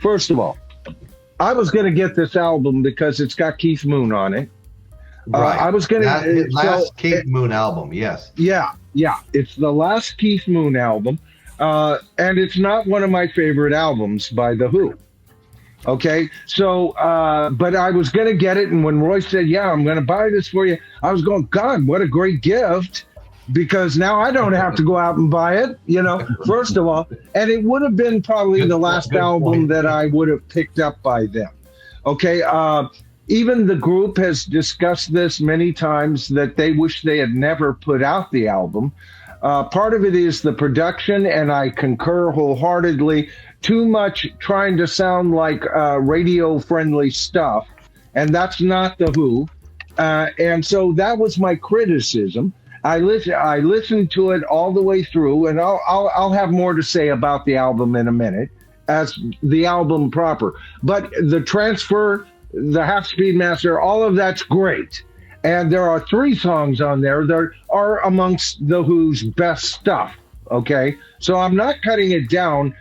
First of all, I was going to get this album because it's got Keith Moon on it. Right. I was going to last Keith Moon album. Yes. Yeah. It's the last Keith Moon album, and it's not one of my favorite albums by The Who. Okay, so but I was going to get it, and when Roy said, "Yeah, I'm going to buy this for you," I was going, "God, what a great gift!" Because now I don't have to go out and buy it, first of all. And it would have been probably the last album that I would have picked up by them. Okay. Even the group has discussed this many times that they wish they had never put out the album. Part of it is the production, and I concur wholeheartedly. Too much trying to sound like radio-friendly stuff, and that's not The Who. And so that was my criticism. I listened to it all the way through, and I'll have more to say about the album in a minute, as the album proper. But the transfer, the Half Speed Master, all of that's great. And there are 3 songs on there that are amongst The Who's best stuff. Okay, so I'm not cutting it down.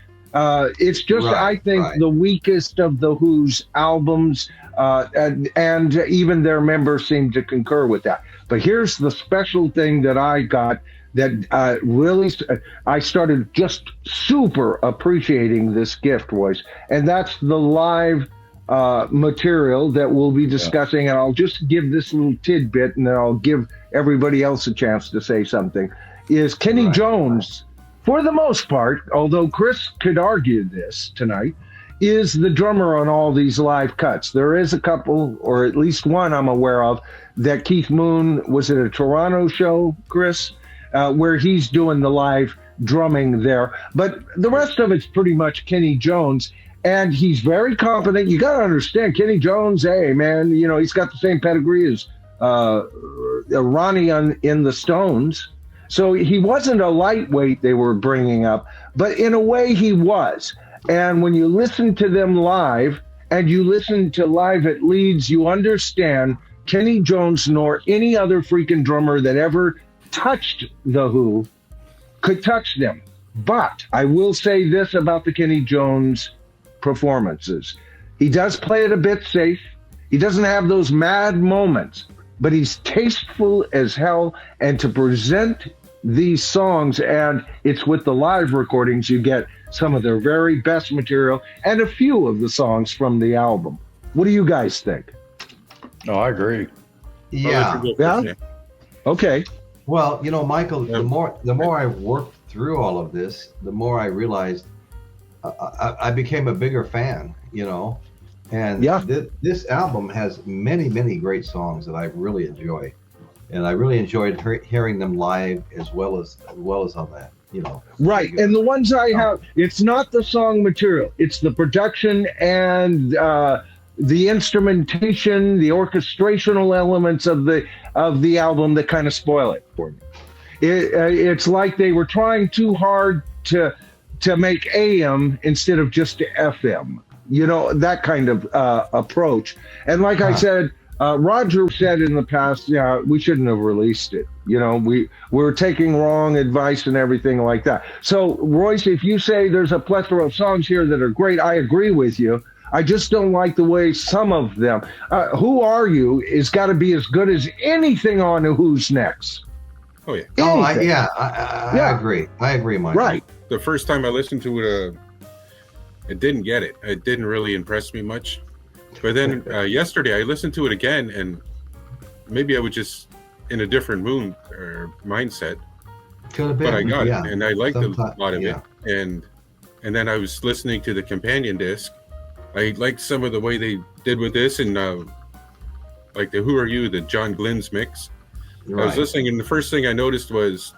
It's just, I think, the weakest of The Who's albums, and even their members seem to concur with that. But here's the special thing that I got that really, I started just super appreciating this gift, Royce, and that's the live material that we'll be discussing. And I'll just give this little tidbit, and then I'll give everybody else a chance to say something, is Keni Jones, for the most part, although Chris could argue this tonight, is the drummer on all these live cuts. There is a couple, or at least one I'm aware of, that Keith Moon was at a Toronto show, Chris, where he's doing the live drumming there. But the rest of it's pretty much Keni Jones, and he's very competent. You got to understand, Keni Jones, hey, man, he's got the same pedigree as Ronnie in the Stones. So he wasn't a lightweight they were bringing up, but in a way he was. And when you listen to them live, and you listen to Live at Leeds, you understand Keni Jones nor any other freaking drummer that ever touched The Who could touch them. But I will say this about the Keni Jones performances. He does play it a bit safe. He doesn't have those mad moments, but he's tasteful as hell. And to present these songs, and it's with the live recordings, you get some of their very best material and a few of the songs from the album. What do you guys think? No, I agree. Yeah. Okay. Well, Michael, the more I worked through all of this, the more I realized I became a bigger fan, and this album has many, many great songs that I really enjoy, and I really enjoyed hearing them live as well as on that. Right. And the ones I have, it's not the song material, it's the production and the instrumentation, the orchestrational elements of the album that kind of spoil it for me. It's like they were trying too hard to make AM instead of just FM, that kind of approach. And like I said, Roger said in the past, we shouldn't have released it. We were taking wrong advice and everything like that. So, Royce, if you say there's a plethora of songs here that are great, I agree with you. I just don't like the way some of them. Who Are You is got to be as good as anything on Who's Next. Oh, yeah. Anything. I agree. I agree, Mike. Right. The first time I listened to it, it didn't get it. It didn't really impress me much. But then yesterday I listened to it again, and maybe I was just in a different mood or mindset. Could have been. But I got it, and I liked a lot of it. And then I was listening to the companion disc. I liked some of the way they did with this, and like the Who Are You, the John Glenn's mix. Right. I was listening, and the first thing I noticed was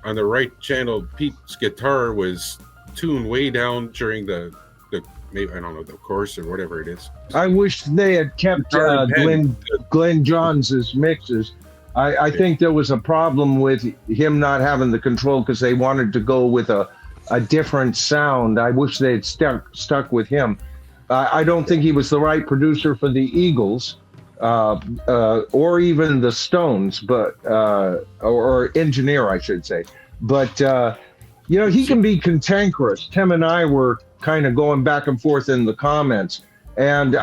on the right channel, Pete's guitar was tuned way down during the maybe, I don't know, the chorus or whatever it is. I wish they had kept Glenn Johns' mixes. I think there was a problem with him not having the control because they wanted to go with a different sound. I wish they had stuck with him. I don't think he was the right producer for the Eagles or even the Stones, but or engineer, I should say. But he can be cantankerous. Tim and I were kind of going back and forth in the comments. And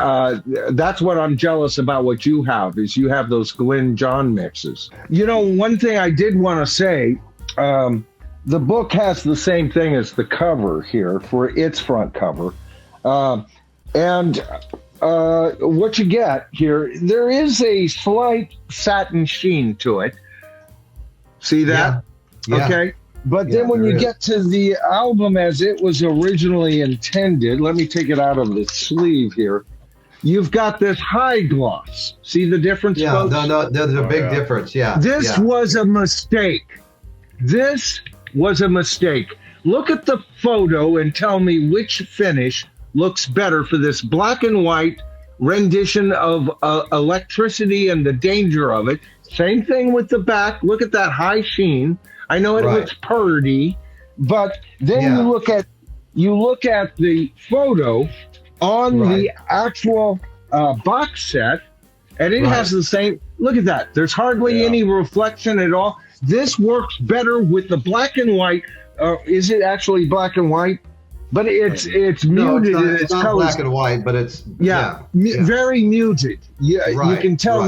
that's what I'm jealous about what you have, is you have those Glenn John mixes. You know, one thing I did want to say, the book has the same thing as the cover here for its front cover. And what you get here, there is a slight satin sheen to it. See that? Yeah. Okay. But then when you get to the album as it was originally intended, let me take it out of the sleeve here. You've got this high gloss. See the difference, folks? No, there's a big difference. Yeah. This was a mistake. This was a mistake. Look at the photo and tell me which finish looks better for this black and white rendition of electricity and the danger of it. Same thing with the back. Look at that high sheen. I know it looks purdy, but then you look at the photo on the actual box set, and it has the same. Look at that. There's hardly any reflection at all. This works better with the black and white. Is it actually black and white? But it's muted. It's not black and white, but it's very muted. Yeah, you can tell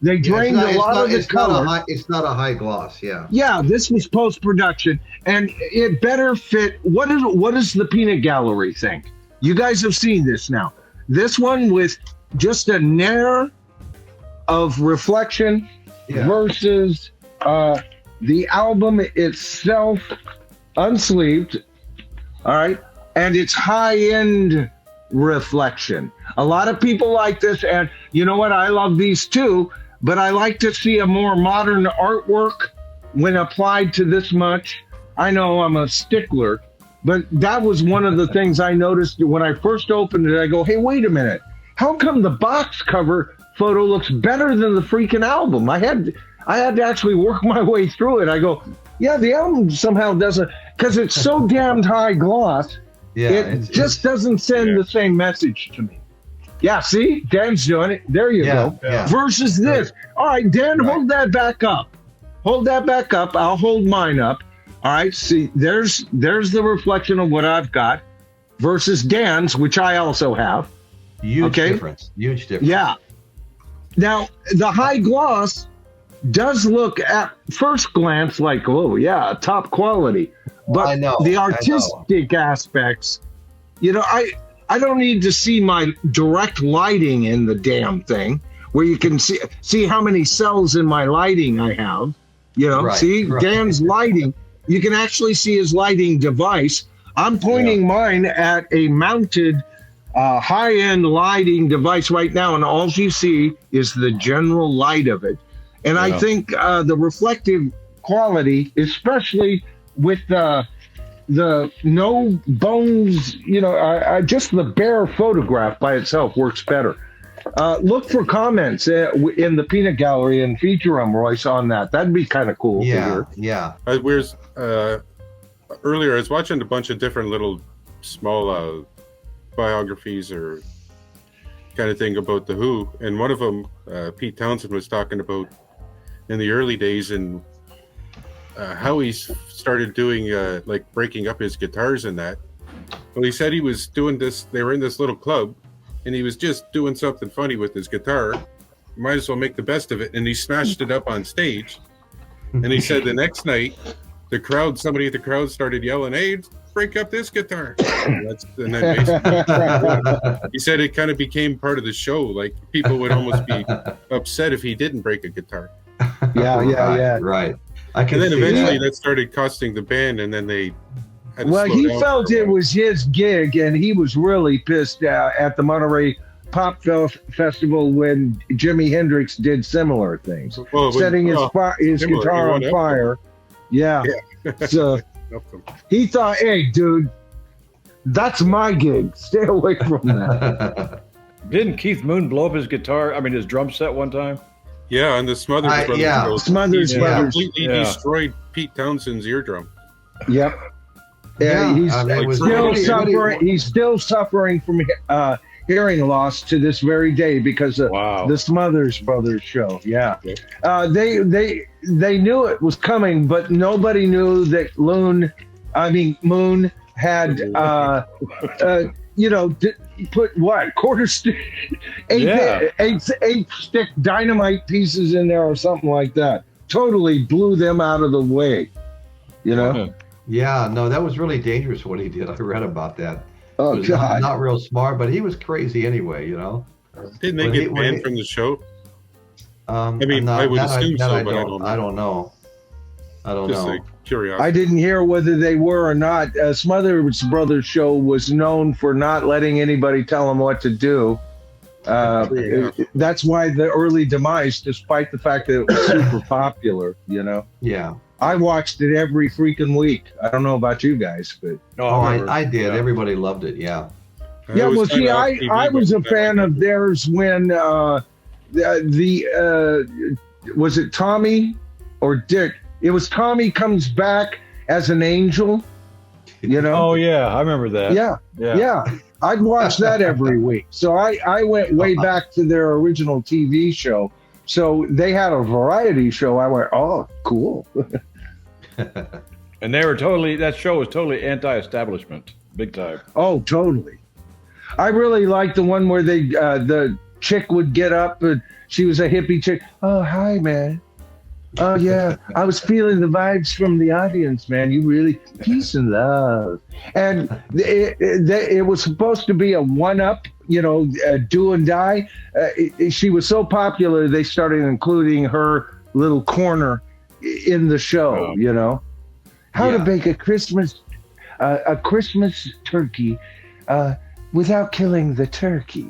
they drained a lot of the color. It's not a high gloss. Yeah. Yeah, this was post production, and it better fit. What does the Peanut Gallery think? You guys have seen this now. This one with just a nair of reflection versus the album itself unsleeved. All right. And it's high-end reflection. A lot of people like this. And you know what? I love these too. But I like to see a more modern artwork when applied to this much. I know I'm a stickler. But that was one of the things I noticed when I first opened it. I go, hey, wait a minute. How come the box cover photo looks better than the freaking album? I had to actually work my way through it. I go, yeah, the album somehow doesn't, because it's so damned high gloss, it just doesn't send the same message to me. Yeah, see? Dan's doing it. There you go. Yeah. Versus this. All right, Dan, hold that back up. Hold that back up. I'll hold mine up. All right, see, there's the reflection of what I've got versus Dan's, which I also have. Huge difference. Huge difference. Yeah. Now, the high gloss does look at first glance like, oh yeah, top quality. But the artistic aspects, you know, I don't need to see my direct lighting in the damn thing where you can see how many cells in my lighting I have. You know, Dan's lighting, you can actually see his lighting device. I'm pointing mine at a mounted high-end lighting device right now, and all you see is the general light of it. And I think the reflective quality, especially with the no bones, you know, just the bare photograph by itself works better. Look for comments in the Peanut Gallery and feature them, Royce, on that. That'd be kind of cool. Yeah. Earlier, I was watching a bunch of different little small biographies or kind of thing about the Who, and one of them, Pete Townsend was talking about in the early days and how he started doing like breaking up his guitars and that. Well, he said he was doing this. They were in this little club, and he was just doing something funny with his guitar. Might as well make the best of it, and he smashed it up on stage. And he said the next night, somebody at the crowd started yelling, "Hey, break up this guitar!" And then basically, he said it kind of became part of the show. Like people would almost be upset if he didn't break a guitar. Right. And then eventually that started costing the band, and then they had to he felt it was his gig, and he was really pissed at the Monterey Pop Festival when Jimi Hendrix did similar things, setting his guitar on fire. Yeah. So he thought, hey, dude, that's my gig. Stay away from that. Didn't Keith Moon blow up his his drum set one time? Yeah, and the Smothers brothers. Smothers brothers completely destroyed Pete Townsend's eardrum. Yep. He's still suffering from hearing loss to this very day because of the Smothers brothers show. Yeah. They knew it was coming, but nobody knew that Moon had, put what eight stick dynamite pieces in there or something like that. Totally blew them out of the way. Yeah, no, that was really dangerous what he did. I read about that. Oh, God. Not real smart, but he was crazy anyway, Didn't they get banned from the show? I would assume so, but I don't know. Just like curiosity. I didn't hear whether they were or not. Smothers Brothers show was known for not letting anybody tell them what to do. That's why the early demise, despite the fact that it was super popular, Yeah. I watched it every freaking week. I don't know about you guys, but I did. Yeah. Everybody loved it. Yeah. Yeah. Well, see, I was a fan of theirs when was it Tommy or Dick? It was Tommy comes back as an angel. Oh yeah, I remember that. Yeah. I'd watch that every week. So I went way back to their original TV show. So they had a variety show. I went, oh, cool. And that show was totally anti-establishment, big time. Oh, totally. I really liked the one where the chick would get up and she was a hippie chick. Oh, hi, man. Oh, yeah. I was feeling the vibes from the audience, man. You really, peace and love. And it was supposed to be a one-up, do and die. She was so popular, they started including her little corner in the show, How to bake a Christmas turkey without killing the turkey.